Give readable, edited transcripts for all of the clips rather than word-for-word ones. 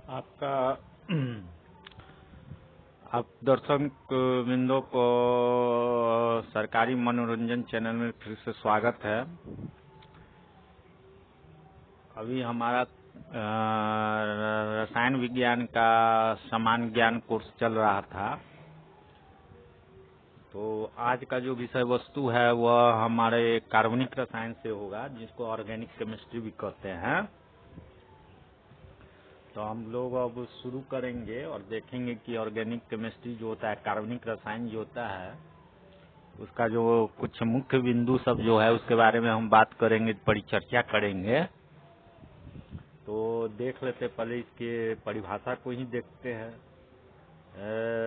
आपका आप दर्शक बिंदु को सरकारी मनोरंजन चैनल में फिर से स्वागत है। अभी हमारा रसायन विज्ञान का समान ज्ञान कोर्स चल रहा था। तो आज का जो विषय वस्तु है वह हमारे कार्बनिक रसायन से होगा, जिसको ऑर्गेनिक केमिस्ट्री भी कहते हैं। तो हम लोग अब शुरू करेंगे और देखेंगे कि ऑर्गेनिक केमिस्ट्री जो होता है, कार्बनिक रसायन जो होता है, उसका जो कुछ मुख्य बिंदु सब जो है उसके बारे में हम बात करेंगे, परिचर्चा करेंगे। तो देख लेते, पहले इसके परिभाषा को ही देखते हैं।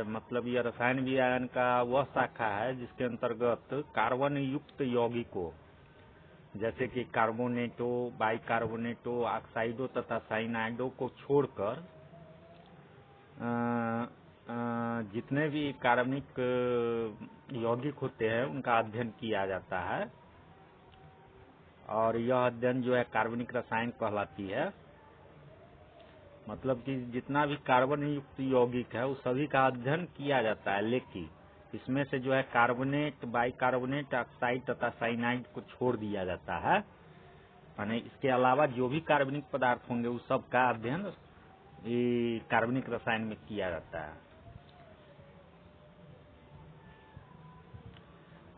मतलब यह रसायन विज्ञान का वह शाखा है जिसके अंतर्गत कार्बन युक्त यौगिकों जैसे कि कार्बोनेटो, बाइकार्बोनेटो, ऑक्साइडो तथा साइनाइडो को छोड़कर जितने भी कार्बनिक यौगिक होते हैं उनका अध्ययन किया जाता है। और यह अध्ययन जो है कार्बनिक रसायन कहलाती है। मतलब कि जितना भी कार्बन युक्त यौगिक है उस सभी का अध्ययन किया जाता है, लेकिन इसमें से जो है कार्बोनेट, बाइकार्बोनेट, ऑक्साइड तथा साइनाइड को छोड़ दिया जाता है। यानी इसके अलावा जो भी कार्बनिक पदार्थ होंगे उस सब का अध्ययन कार्बनिक रसायन में किया जाता है।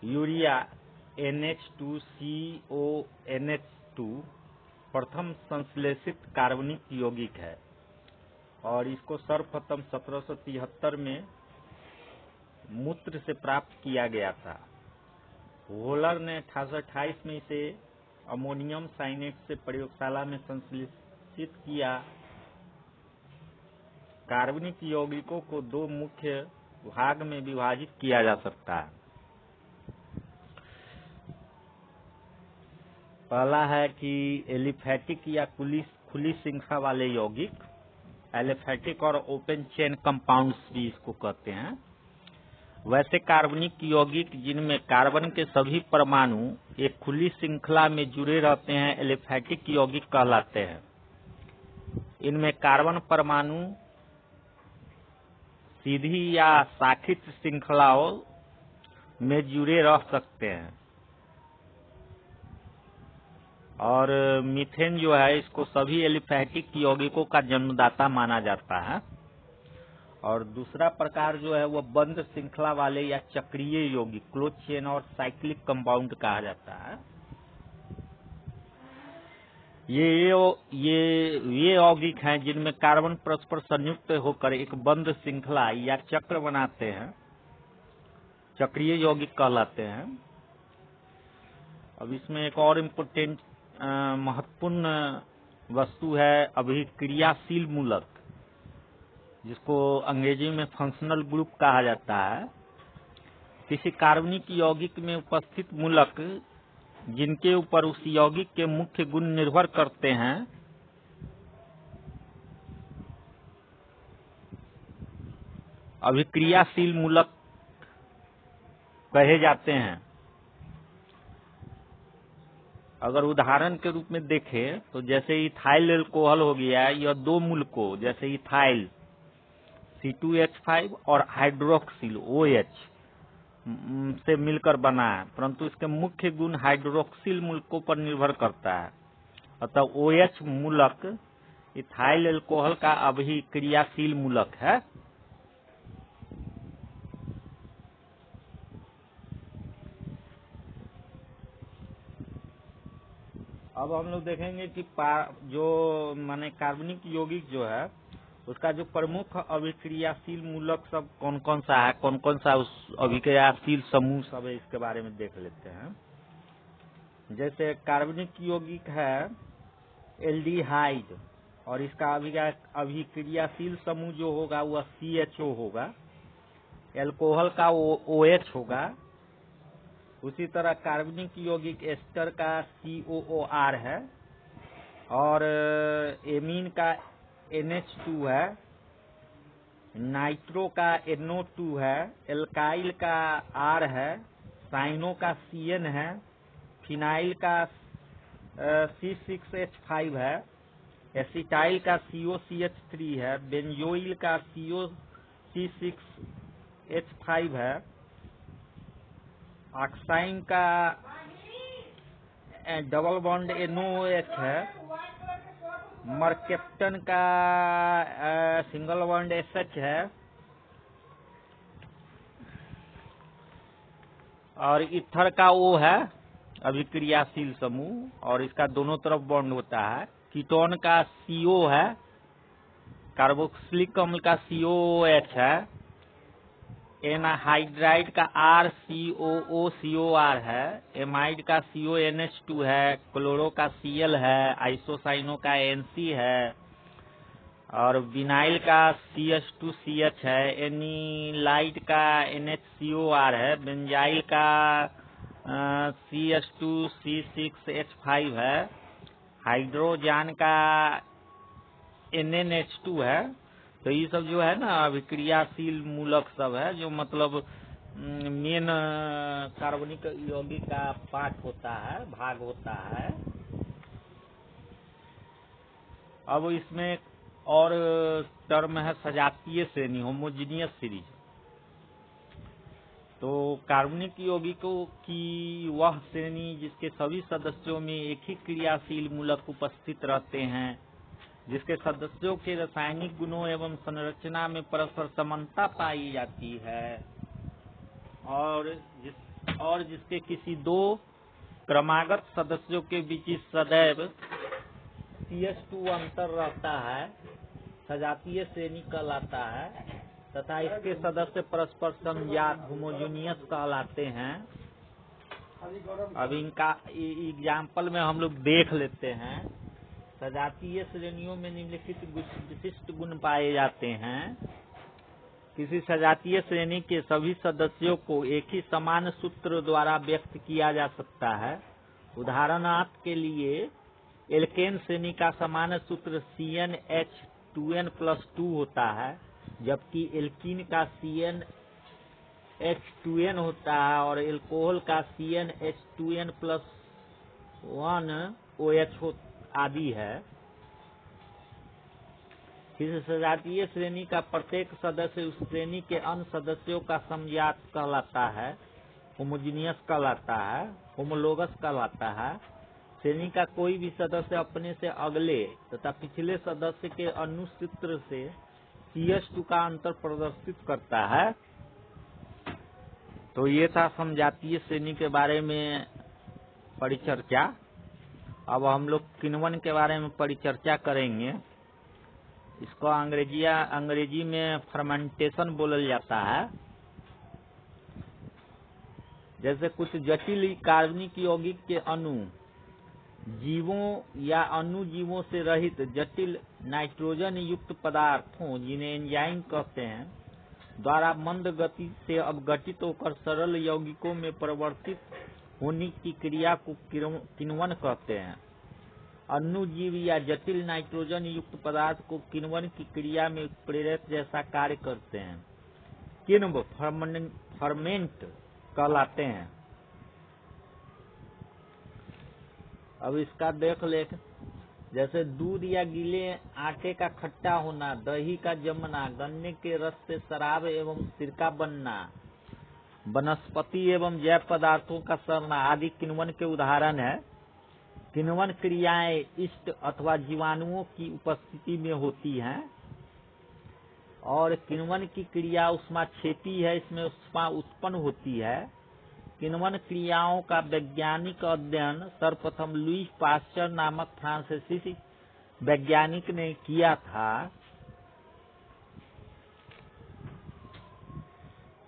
यूरिया NH2CONH2 प्रथम संश्लेषित कार्बनिक यौगिक है और इसको सर्वप्रथम 1773 में मूत्र से प्राप्त किया गया था। वोलर ने 1828 में इसे अमोनियम साइनेट से प्रयोगशाला में संश्लेषित किया। कार्बनिक यौगिकों को दो मुख्य भाग में विभाजित किया जा सकता है। पहला है कि एलिफैटिक या खुली श्रृंखला वाले यौगिक, एलिफैटिक और ओपन चेन कंपाउंड्स भी इसको कहते हैं। वैसे कार्बनिक यौगिक जिनमें कार्बन के सभी परमाणु एक खुली श्रृंखला में जुड़े रहते हैं एलिफैटिक यौगिक कहलाते हैं। इनमें कार्बन परमाणु सीधी या शाखित श्रृंखलाओं में जुड़े रह सकते हैं। और मीथेन जो है इसको सभी एलिफैटिक यौगिकों का जन्मदाता माना जाता है। और दूसरा प्रकार जो है वह बंद श्रृंखला वाले या चक्रीय यौगिक, क्लोज चेन और साइक्लिक कंपाउंड कहा जाता है। ये यौगिक हैं जिनमें कार्बन परस्पर संयुक्त होकर एक बंद श्रृंखला या चक्र बनाते हैं, चक्रीय यौगिक कहलाते हैं। अब इसमें एक और इम्पोर्टेंट महत्वपूर्ण वस्तु है अभिक्रियाशील मूलक, जिसको अंग्रेजी में फंक्शनल ग्रुप कहा जाता है। किसी कार्बनिक यौगिक में उपस्थित मूलक जिनके ऊपर उस यौगिक के मुख्य गुण निर्भर करते हैं, अभिक्रियाशील मूलक कहे जाते हैं। अगर उदाहरण के रूप में देखें तो जैसे इथाइल एल्कोहल हो गया, यह दो मूलकों जैसे इथाइल C2H5 और हाइड्रोक्सिल OH से मिलकर बना है, परंतु इसके मुख्य गुण हाइड्रोक्सिल मूलकों पर निर्भर करता है। अतः OH मूलक इथाइल एल्कोहल का अभिक्रियाशील मूलक है। अब हम लोग देखेंगे कि जो माने कार्बनिक यौगिक जो है उसका जो प्रमुख अभिक्रियाशील मूलक सब कौन कौन सा है, कौन कौन सा उस अभिक्रियाशील समूह सब है, इसके बारे में देख लेते हैं। जैसे कार्बनिक यौगिक है एल्डिहाइड और इसका अभिक्रियाशील समूह जो होगा वह CHO होगा। एल्कोहल का OH होगा। उसी तरह कार्बनिक यौगिक एस्टर का COOR है और एमीन का NH2 है। नाइट्रो का NO2 है। एल्काइल का R है। साइनो का CN है। फिनाइल का C6H5 है। एसिटाइल का COCH3 है, बेंजोइल का COC6H5 है, ऑक्साइन का डबल बॉन्ड NOH है, मरकेप्टन का सिंगल बॉन्ड SH है, और इथर का O है अभिक्रियाशील समूह, और इसका दोनों तरफ बॉन्ड होता है। कीटोन का CO है, कार्बोक्सिलिक अम्ल का COOH है, एनहाइड्राइड का RCOOCOR है, एमाइड का CONH2 है, क्लोरो का Cl है, आइसोसाइनो का NC है, और विनाइल का CH2CH है, एनिलाइड का NHCOR है, बेंजाइल का CH2C6H5 है, हाइड्रोजान का NNH2 है। तो ये सब जो है ना अभिक्रियाशील मूलक सब है, जो मतलब मेन कार्बनिक यौगिक का पार्ट होता है, भाग होता है। अब इसमें और टर्म है सजातीय श्रेणी, होमोजीनियस सीरीज। तो कार्बनिक यौगिकों की वह श्रेणी जिसके सभी सदस्यों में एक ही क्रियाशील मूलक उपस्थित रहते हैं, जिसके सदस्यों के रासायनिक गुणों एवं संरचना में परस्पर समानता पाई जाती है, और जिसके किसी दो क्रमागत सदस्यों के बीच सदैव CH2 अंतर रहता है, सजातीय श्रेणी कहलाता है, तथा इसके सदस्य परस्पर समजात होमोजीनियस कहलाते हैं। अब इनका एग्जाम्पल में हम लोग देख लेते हैं। सजातीय श्रेणियों में निम्नलिखित विशिष्ट गुण पाए जाते हैं। किसी सजातीय श्रेणी के सभी सदस्यों को एक ही समान सूत्र द्वारा व्यक्त किया जा सकता है। उदाहरणार्थ के लिए एल्केन श्रेणी का समान सूत्र CnH2n+2 होता है, जबकि एल्कीन का CnH2n होता है और एल्कोहल का CnH2n+1OH आदि है। किसी सजातीय श्रेणी का प्रत्येक सदस्य उस श्रेणी के अन्य सदस्यों का समजात कहलाता है, होमोजीनियस कहलाता है, होमोलोगस कहलाता है। श्रेणी का कोई भी सदस्य अपने से अगले तथा पिछले सदस्य के अनुसूत्र से CH2 का अंतर प्रदर्शित करता है। तो ये था समजातीय श्रेणी के बारे में परिचर्चा। अब हम लोग किण्वन के बारे में परिचर्चा करेंगे। इसको अंग्रेजी में फर्मेंटेशन बोलल जाता है। जैसे कुछ जटिल कार्बनिक यौगिक के अणु जीवों या अणुजीवों से रहित जटिल नाइट्रोजन युक्त पदार्थों, जिन्हें एंजाइम कहते हैं, द्वारा मंद गति से अपघटित होकर सरल यौगिकों में परिवर्तित होने की क्रिया को किण्वन कहते हैं। अणुजीव या जटिल नाइट्रोजन युक्त पदार्थ को किण्वन की क्रिया में उत्प्रेरक जैसा कार्य करते हैं, किण्व फर्मेंट कहलाते हैं। अब इसका देख ले, जैसे दूध या गीले आटे का खट्टा होना, दही का जमना, गन्ने के रस से शराब एवं सिरका बनना, वनस्पति एवं जैव पदार्थों का सड़ना आदि किण्वन के उदाहरण है। किण्वन क्रियाएं इष्ट अथवा जीवाणुओं की उपस्थिति में होती हैं, और किण्वन की क्रिया ऊष्माक्षेपी है, इसमें ऊष्मा उत्पन्न होती है। किण्वन क्रियाओं का वैज्ञानिक अध्ययन सर्वप्रथम लुई पास्चर नामक फ्रांसीसी वैज्ञानिक ने किया था।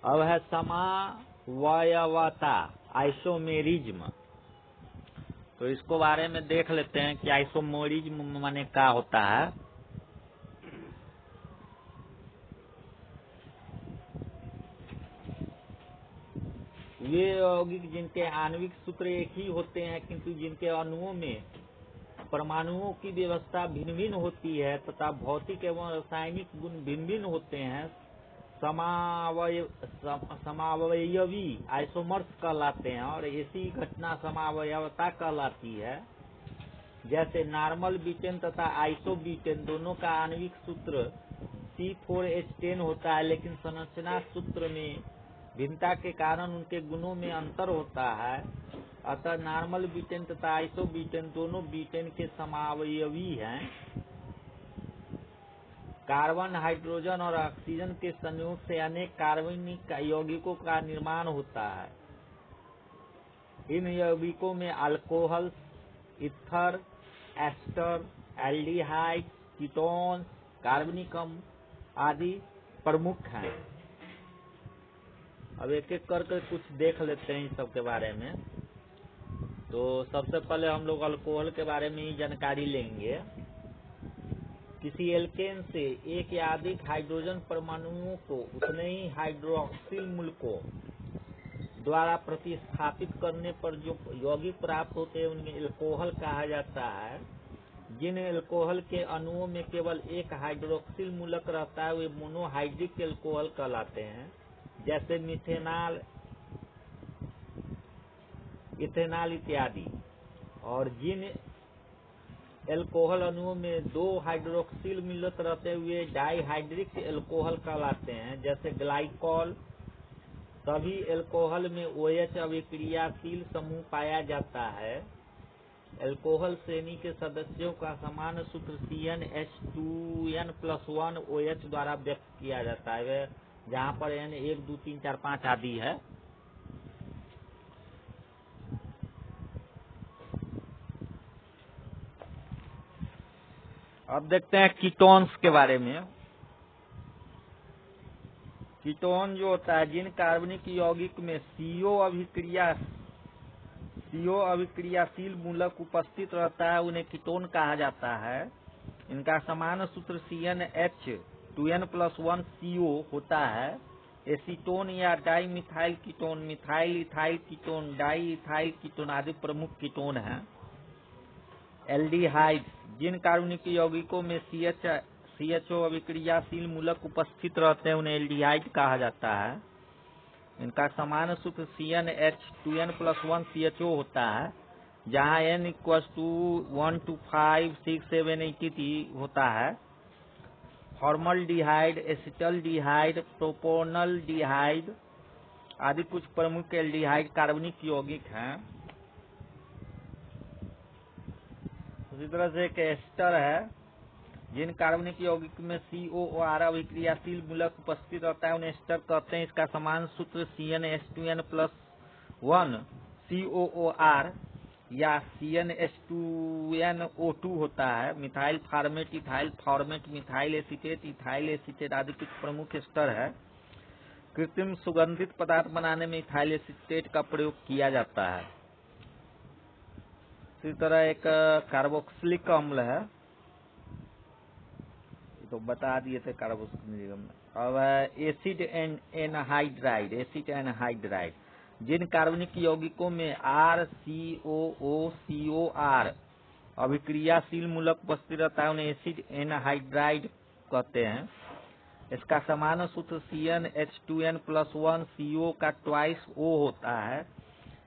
अब है समावयवता, आइसोमेरिज्म। तो इसको बारे में देख लेते हैं कि आइसोमेरिज्म माने क्या होता है। वे यौगिक जिनके आणविक सूत्र एक ही होते हैं, किंतु जिनके अणुओं में परमाणुओं की व्यवस्था भिन्न भिन्न होती है तथा भौतिक एवं रासायनिक गुण भिन्न भिन्न होते हैं, समावयवी आइसोमर्स कहलाते हैं, और ऐसी घटना समावयवता कहलाती है। जैसे नॉर्मल बीटेन तथा आइसोब्यूटेन दोनों का आणविक सूत्र C4H10 होता है, लेकिन संरचना सूत्र में भिन्नता के कारण उनके गुणों में अंतर होता है। अतः नॉर्मल बीटेन तथा आइसोब्यूटेन दोनों बीटेन के समावयवी हैं। कार्बन, हाइड्रोजन और ऑक्सीजन के संयोग से अनेक कार्बनिक यौगिकों का निर्माण होता है। इन यौगिकों में alcohol, ether, ester, aldehyde, ketone, कार्बनिक अम्ल आदि प्रमुख हैं। अब एक एक करके कुछ देख लेते हैं इन सब के बारे में। तो सबसे पहले हम लोग अल्कोहल के बारे में ही जानकारी लेंगे। किसी एल्केन से एक या अधिक हाइड्रोजन परमाणुओं को उतने ही हाइड्रोक्सिल मूलकों द्वारा प्रतिस्थापित करने पर जो यौगिक प्राप्त होते हैं उन्हें एल्कोहल कहा जाता है। जिन एल्कोहल के अणुओं में केवल एक हाइड्रोक्सिल मूलक रहता है वे मोनोहाइड्रिक एल्कोहल कहलाते हैं, जैसे मिथेनॉल, इथेनॉल इत्यादि। और जिन एल्कोहल अणुओं में दो हाइड्रोक्सिल मूलक रहते हुए डाइहाइड्रिक एल्कोहल कहलाते हैं, जैसे ग्लाइकॉल। सभी एल्कोहल में OH अभिक्रियाशील समूह पाया जाता है। एल्कोहल श्रेणी के सदस्यों का सामान्य सूत्र CnH2n+1 OH द्वारा व्यक्त किया जाता है, जहाँ पर N 1 2 3 4 5 आदि है। अब देखते हैं कीटोन्स के बारे में। कीटोन जो होता है, जिन कार्बनिक यौगिक में CO अभिक्रियाशील मूलक उपस्थित रहता है उन्हें कीटोन कहा जाता है। इनका सामान्य सूत्र CnH2n+1 CO होता है। एसीटोन या di methyl ketone, methyl ethyl ketone, di ethyl ketone आदि प्रमुख कीटोन हैं। एल्डिहाइड, जिन कार्बनिक यौगिकों में CHO अभिक्रियाशील मूलक उपस्थित रहते हैं उन्हें एल्डिहाइड कहा जाता है। इनका सामान्य सूत्र CnH2n+1 CHO होता है, जहाँ N = 1 to 5 6 7 83 होता है। फॉर्मल्डिहाइड, एसिटल्डिहाइड, प्रोपोनल्डिहाइड आदि कुछ प्रमुख एल्डिहाइड कार्बनिक यौगिक हैं। उसी तरह से एक एस्टर है, जिन कार्बनिक यौगिक में COOR अभिक्रियाशील मूलक उपस्थित रहता है उन्हें एस्टर कहते हैं। इसका समान सूत्र CnH2n+1 COOR या CnH2nO2 होता है। Methyl formate, ethyl format, methyl acetate, ethyl acetate आदि कुछ प्रमुख एस्टर है। कृत्रिम सुगंधित पदार्थ बनाने में इथाइल एसीटेट का प्रयोग किया जाता है। इसी तरह एक कार्बोक्सिलिक अम्ल है, तो बता दिए थे कार्बोक्सिलिक अम्ल। अब एसिड एनहाइड्राइड, जिन कार्बनिक यौगिकों में RCOOCOR अभिक्रियाशील मूलक उपस्थित रहता है उन्हें एसिड एनहाइड्राइड कहते हैं। इसका सामान्य सूत्र CnH2n+1 CO का 2 O होता है।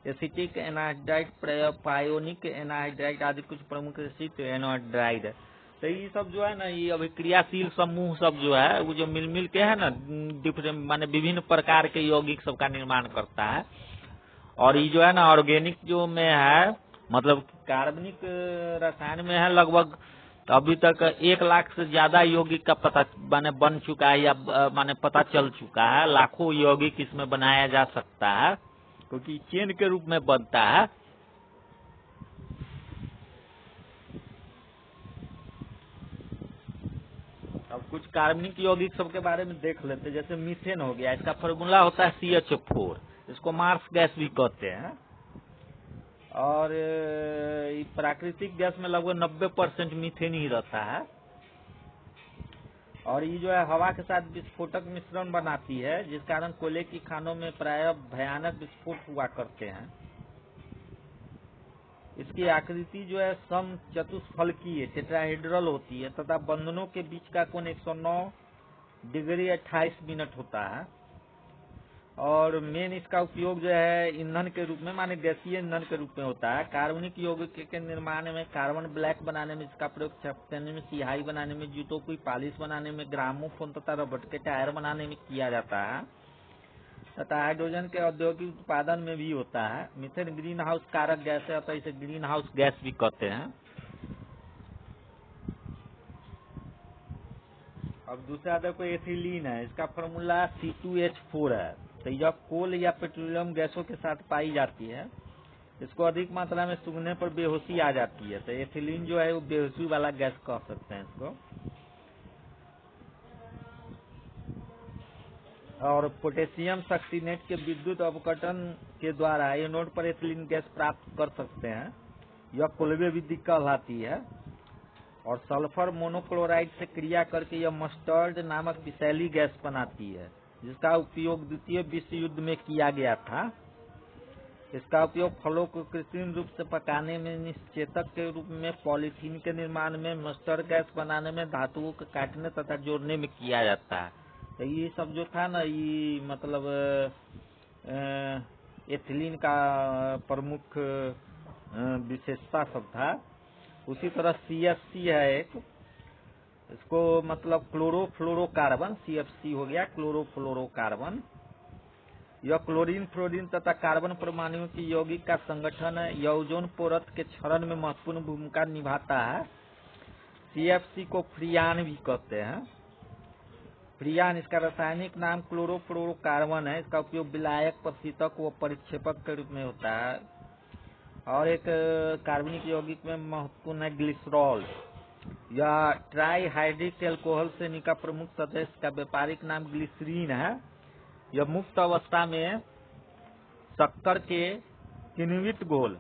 एसिटिक एनहाइड्राइड, पायोनिक एनहाइड्राइड आदि कुछ प्रमुख एसिड एनहाइड्राइड है। तो ये सब जो है ना, ये अभिक्रियाशील समूह सब जो है वो जो मिल के है ना, डिफरेंट माने विभिन्न प्रकार के यौगिक सब का निर्माण करता है। और ये जो है ना ऑर्गेनिक जो में है, मतलब कार्बनिक रसायन में है लगभग अभी तक 1 लाख से ज्यादा यौगिक का पता माने बन चुका है या माने पता चल चुका है। लाखों यौगिक इसमें बनाया जा सकता है क्योंकि चेन के रूप में बनता है। अब कुछ कार्बनिक यौगिक सब के बारे में देख लेते हैं। जैसे मीथेन हो गया, इसका फार्मूला होता है CH4, इसको मार्स गैस भी कहते हैं। और प्राकृतिक गैस में लगभग 90% मीथेन ही रहता है। और ये जो है हवा के साथ विस्फोटक मिश्रण बनाती है, जिस कारण कोयले की खानों में प्रायः भयानक विस्फोट हुआ करते हैं। इसकी आकृति जो है सम चतुष्फलकीय टेट्राहेड्रल होती है तथा बंधनों के बीच का कोण 109 डिग्री 28 मिनट होता है। और मेन इसका उपयोग जो है ईंधन के रूप में, माने गैसीय ईंधन के रूप में होता है। कार्बनिक यौगिक के निर्माण में, कार्बन ब्लैक बनाने में इसका प्रयोग, छापने में, सिहाई बनाने में, जूतों की पॉलिश बनाने में, ग्रामोफोन तथा रबड़ के टायर बनाने में किया जाता है तथा हाइड्रोजन के औद्योगिक उत्पादन में भी होता है। मीथेन ग्रीन हाउस कारक गैस है अतः इसे ग्रीन हाउस गैस भी कहते हैं। अब दूसरा देखो एथिलीन है, इसका फॉर्मूला C2H4 है। तो यह कोल या पेट्रोलियम गैसों के साथ पाई जाती है। इसको अधिक मात्रा में सूंघने पर बेहोशी आ जाती है, तो एथिलीन जो है वो बेहोशी वाला गैस कह सकते हैं इसको। और पोटेशियम सक्सीनेट के विद्युत अपघटन के द्वारा एनोड पर एथिलीन गैस प्राप्त कर सकते हैं। यह कोलवे विधि कहलाती है। और सल्फर मोनोक्लोराइड से क्रिया करके यह मस्टर्ड नामक विषैली गैस बनाती है, जिसका उपयोग द्वितीय विश्व युद्ध में किया गया था। इसका उपयोग फलों को कृत्रिम रूप से पकाने में, निश्चेतक के रूप में, पॉलीथीन के निर्माण में, मस्टर्ड गैस बनाने में, धातुओं को काटने तथा जोड़ने में किया जाता है। तो ये सब जो था ना, ये मतलब एथिलीन का प्रमुख विशेषता सब था। उसी तरह CFC है एक, इसको मतलब क्लोरोफ्लोरोकार्बन, CFC हो गया क्लोरोफ्लोरोकार्बन। यह क्लोरीन, फ्लोरीन तथा कार्बन परमाणुओं की यौगिक का संगठन है। यह ओजोन परत के क्षरण में महत्वपूर्ण भूमिका निभाता है। CFC को फ्रियान भी कहते हैं। फ्रियान इसका रासायनिक नाम क्लोरोफ्लोरोकार्बन है। इसका उपयोग विलायक, प्रशीतक व परिक्षेपक के रूप में होता है। और एक कार्बनिक यौगिक में महत्वपूर्ण है ग्लिसरॉल। यह ट्राईहाइड्रिक एल्कोहल श्रेणी का प्रमुख सदस्य का व्यापारिक नाम ग्लिसरीन है। यह मुक्त अवस्था में शक्कर के किण्वित घोल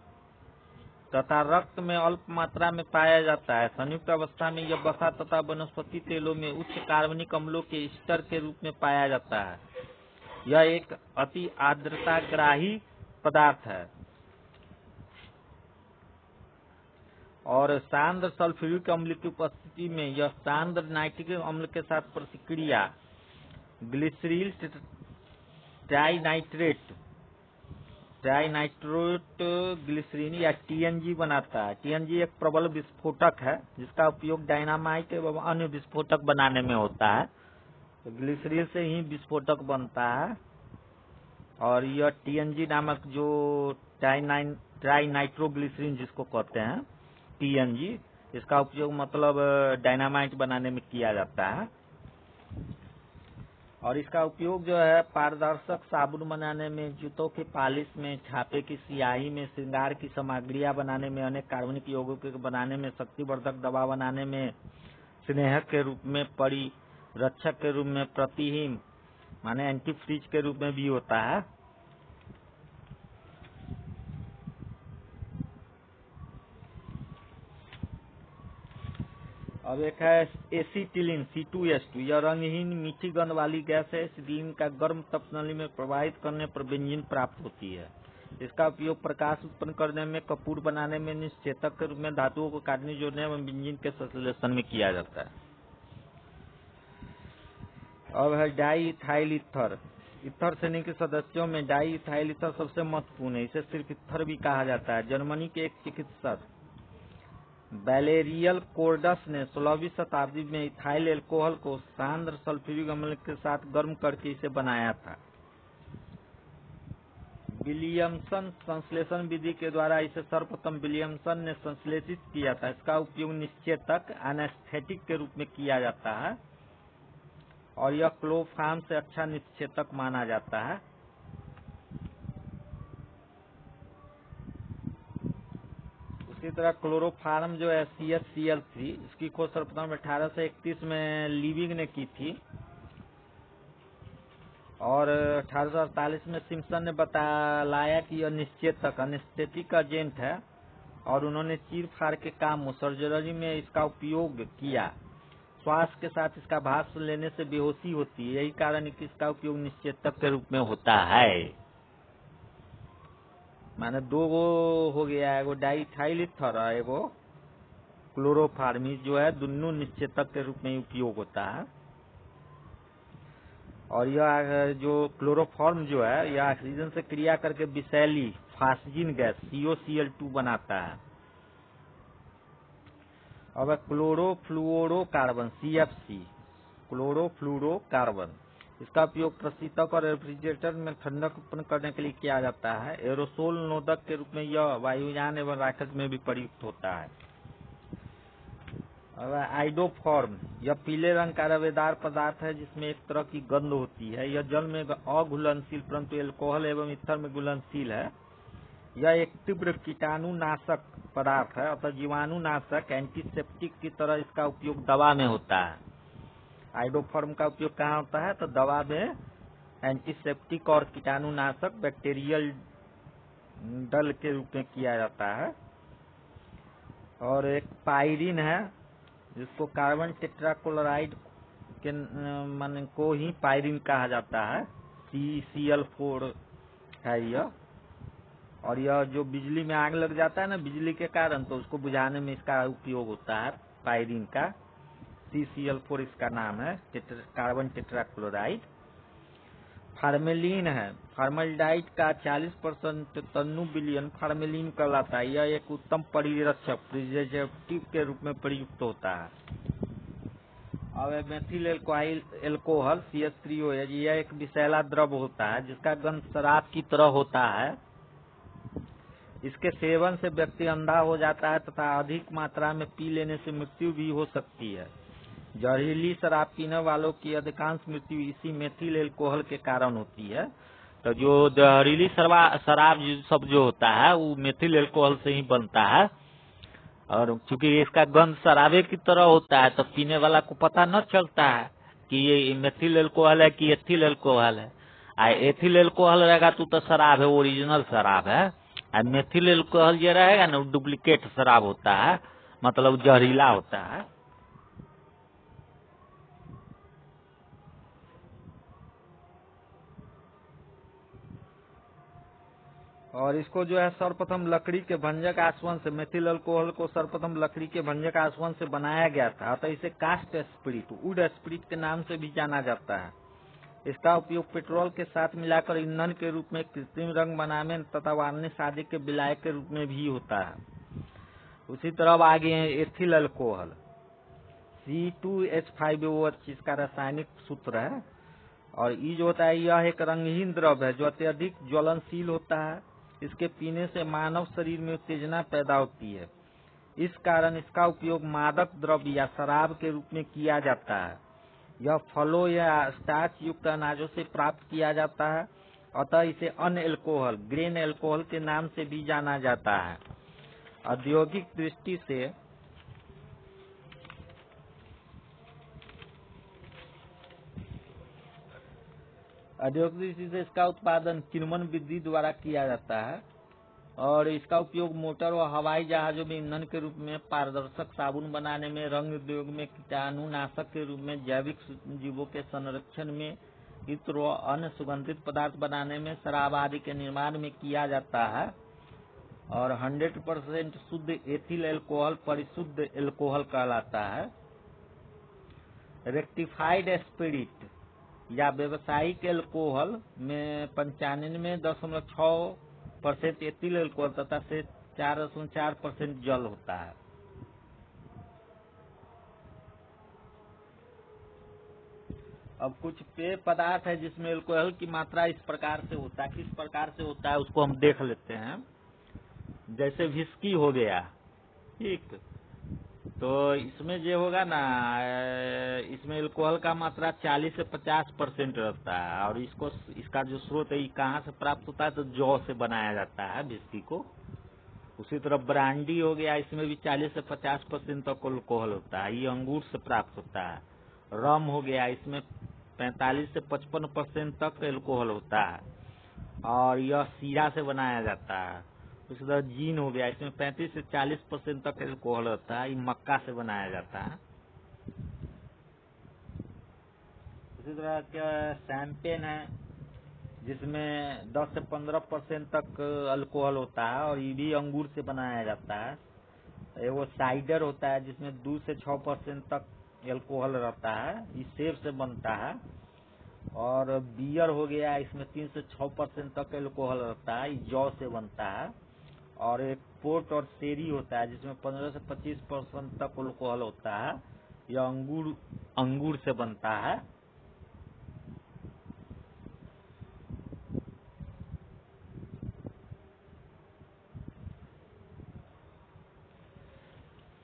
तथा रक्त में अल्प मात्रा में पाया जाता है। संयुक्त अवस्था में यह वसा तथा वनस्पति तेलों में उच्च कार्बनिक अम्लों के स्तर के रूप में पाया जाता है। यह एक अति आर्द्रताग्राही पदार्थ है। और सांद्र सल्फ्यूरिक अम्ल की उपस्थिति में यह सांद्र नाइट्रिक अम्ल के साथ प्रतिक्रिया ग्लिसरील ट्राइनाइट्रेट ग्लिसरीन या TNG बनाता है। TNG एक प्रबल विस्फोटक है, जिसका उपयोग डायनामाइट एवं अन्य विस्फोटक बनाने में होता है। तो ग्लिसरीन से ही विस्फोटक बनता है। और यह TNG नामक जो ट्राइनाइट्रोग्लिसरीन जिसको कहते हैं TNG, इसका उपयोग मतलब डायनामाइट बनाने में किया जाता है। और इसका उपयोग जो है पारदर्शक साबुन बनाने में, जूतों की पॉलिश में, छापे की स्याही में, श्रृंगार की सामग्रियां बनाने में, अनेक कार्बनिक यौगिकों के बनाने में, शक्तिवर्धक दवा बनाने में, स्नेहक के रूप में, परिरक्षक के रूप में, प्रतिहीन माने एंटीफ्रीज के रूप में भी होता है। अब एक है एसीटिलीन C2H2। यह रंगहीन मीठी गंध वाली गैस है। एसीटिलीन का गर्म तपनली में प्रवाहित करने पर बेंजीन प्राप्त होती है। इसका उपयोग प्रकाश उत्पन्न करने में, कपूर बनाने में, निश्चेतक के रूप में, धातुओं को काटने जोड़ने एवं बेंजीन के संश्लेषण में किया जाता है। अब है डाई इथाइल ईथर। ईथर श्रेणी के सदस्यों में डाई इथाइल ईथर सबसे महत्वपूर्ण है। इसे सिर्फ ईथर भी कहा जाता है। जर्मनी के एक चिकित्सक वैलेरियल कोर्डस ने 16वीं शताब्दी में इथाइल एल्कोहल को सांद्र सल्फ्यूरिक अम्ल के साथ गर्म करके इसे बनाया था। विलियमसन संश्लेषण विधि के द्वारा इसे सर्वप्रथम विलियमसन ने संश्लेषित किया था। इसका उपयोग निश्चेतक एनेस्थेटिक के रूप में किया जाता है और यह क्लोफार्म से अच्छा निश्चेतक माना जाता है। इसी तरह क्लोरोफार्म जो है CHCl3, इसकी खोज सर्वप्रथम 1831 में लिविंग ने की थी और 1848 में सिम्पसन ने बताया कि यह निश्चेतक एनेस्थेटिक एजेंट है और उन्होंने चीर फाड़ के काम में सर्जरी में इसका उपयोग किया। श्वास के साथ इसका भाप लेने से बेहोशी होती है, यही कारण है कि इसका उपयोग निश्चेतक के रूप में होता है। माने दो हो गया, एगो डाइथाइल ईथर है, एगो क्लोरोफार्म, जो है दोनों निश्चेतक के रूप में उपयोग होता है। और यह जो क्लोरोफॉर्म जो है यह ऑक्सीजन से क्रिया करके विषैली फास्जिन गैस COCl2 बनाता है। अब क्लोरोफ्लुओरोकार्बन CFC, क्लोरोफ्लुरोकार्बन, इसका उपयोग प्रशीतक और रेफ्रिजरेटर में ठंडक उत्पन्न करने के लिए किया जाता है। एरोसोल नोदक के रूप में यह वायुयान एवं रॉकेट में भी प्रयुक्त होता है। अब आइडोफॉर्म, यह पीले रंग का रवेदार पदार्थ है जिसमें एक तरह की गंध होती है। यह जल में अघुलनशील परंतु एल्कोहल एवं ईथर में घुलनशील है। यह एक तीव्र कीटाणुनाशक पदार्थ है अतः जीवाणुनाशक एंटीसेप्टिक की तरह इसका उपयोग दवा में होता है। आइडोफॉर्म का उपयोग कहाँ होता है? तो दवा में एंटीसेप्टिक और कीटाणुनाशक बैक्टीरियल डल के रूप में किया जाता है। और एक पायरीन है जिसको कार्बन टेट्राक्लोराइड के मन को ही पायरीन कहा जाता है। CCl4 है यह। और यह जो बिजली में आग लग जाता है ना बिजली के कारण, तो उसको बुझाने में इसका उपयोग होता है पायरीन का। CCl4 इसका नाम है, कार्बन टेट्राक्लोराइड। फार्मेलिन है, फार्मल्डिहाइड का 40% तन्नु विलयन फार्मेलिन कहलाता है। यह एक उत्तम परिरक्षक प्रिजर्वेटिव के रूप में प्रयुक्त होता है। अब मेथिल एल्कोहल CH3OH, यह एक विषैला द्रव होता है जिसका गंध शराब की तरह होता है। इसके सेवन से व्यक्ति अंधा हो जाता है तथा अधिक मात्रा में पी लेने से मृत्यु भी हो सकती है। जहरीली शराब पीने वालों की अधिकांश मृत्यु इसी मेथिल एल्कोहल के कारण होती है। तो जो जहरीली शराब सब जो होता है वो मेथिल एल्कोहल से ही बनता है। और चूंकि इसका गंध शराबे की तरह होता है तो पीने वाला को पता न चलता है कि ये मेथिल एल्कोहल है कि एथिल एल्कोहल है। एथिल एल्कोहल रहेगा तो शराब है, ओरिजिनल शराब है। और मेथिल एल्कोहल जो रहेगा ना डुप्लीकेट शराब होता है, मतलब जहरीला होता है। और इसको जो है सर्वप्रथम लकड़ी के भंजक आसवन से, मेथिल अल्कोहल को सर्वप्रथम लकड़ी के भंजक आसवन से बनाया गया था। तो इसे कास्ट स्पिरिट, वुड स्पिरिट के नाम से भी जाना जाता है। इसका उपयोग पेट्रोल के साथ मिलाकर ईंधन के रूप में, कृत्रिम रंग बनाने तथा वार्निश आदि के विलायक के रूप में भी होता है। उसी तरह आगे एथिल अल्कोहल C2H5OH इसका रासायनिक सूत्र है। और ये जो होता है यह एक रंगहीन द्रव है जो अत्यधिक ज्वलनशील होता है। इसके पीने से मानव शरीर में उत्तेजना पैदा होती है। इस कारण इसका उपयोग मादक द्रव्य या शराब के रूप में किया जाता है। यह फलों या स्टार्च युक्त अनाजों से प्राप्त किया जाता है, अतः इसे अन्य एल्कोहल, ग्रेन एल्कोहल के नाम से भी जाना जाता है। औद्योगिक दृष्टि से इसका उत्पादन किण्वन विधि द्वारा किया जाता है। और इसका उपयोग मोटर और हवाई जहाजों में ईंधन के रूप में, पारदर्शक साबुन बनाने में, रंग उद्योग में कीटाणुनाशक के रूप में, जैविक जीवों के संरक्षण में, इत्र और अन्य सुगंधित पदार्थ बनाने में, शराब आदि के निर्माण में किया जाता है। और 100% शुद्ध एथिल एल्कोहल परिशुद्ध एल्कोहल कहलाता है। रेक्टिफाइड स्पिरिट या व्यवसायिक एल्कोहल में 95.6% एथिल एल्कोहल तथा से 4.4% जल होता है। अब कुछ पेय पदार्थ है जिसमें एल्कोहल की मात्रा इस प्रकार से होता है, किस प्रकार से होता है उसको हम देख लेते हैं। जैसे विस्की हो गया, ठीक, तो इसमें जो होगा ना, इसमें एल्कोहल का मात्रा 40 से 50% रहता है। और इसका जो स्रोत है कहाँ से प्राप्त होता है, तो जौ से बनाया जाता है विस्की को। उसी तरह ब्रांडी हो गया, इसमें भी 40 से 50% तक एल्कोहल होता है, ये अंगूर से प्राप्त होता है। रम हो गया, इसमें 45 से 55% तक एल्कोहल होता है और यह शीरा से बनाया जाता है। उसी तरह जीन हो गया, इसमें 35 से 40% तक एल्कोहल होता है, ये मक्का से बनाया जाता है। उसी तरह का शैंपेन है जिसमें 10 से 15% तक अल्कोहल होता है और ये भी अंगूर से बनाया जाता है। वो साइडर होता है जिसमें 2 से 6% तक एल्कोहल रहता है, ये सेब से बनता है। और बियर हो गया, इसमें 3 से 6% तक एल्कोहल रहता है, जौ से बनता है। और एक पोर्ट और शेरी होता है जिसमें 15 से 25% तक अल्कोहल होता है। यह अंगूर से बनता है।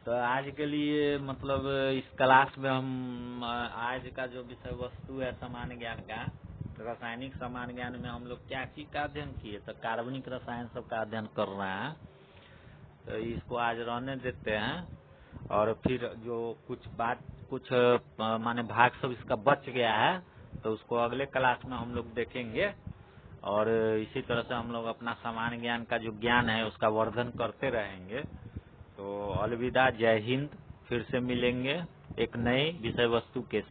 तो आज के लिए मतलब इस क्लास में हम आज का जो विषय वस्तु है सामान्य ज्ञान का, रासायनिक सामान्य ज्ञान में हम लोग क्या चीज का अध्ययन किए, तो कार्बनिक रसायन सब का अध्ययन कर रहे हैं। तो इसको आज रहने देते हैं और फिर जो कुछ माने भाग सब इसका बच गया है तो उसको अगले क्लास में हम लोग देखेंगे। और इसी तरह से हम लोग अपना सामान्य ज्ञान का जो ज्ञान है उसका वर्धन करते रहेंगे। तो अलविदा, जय हिंद। फिर से मिलेंगे एक नए विषय वस्तु के साथ।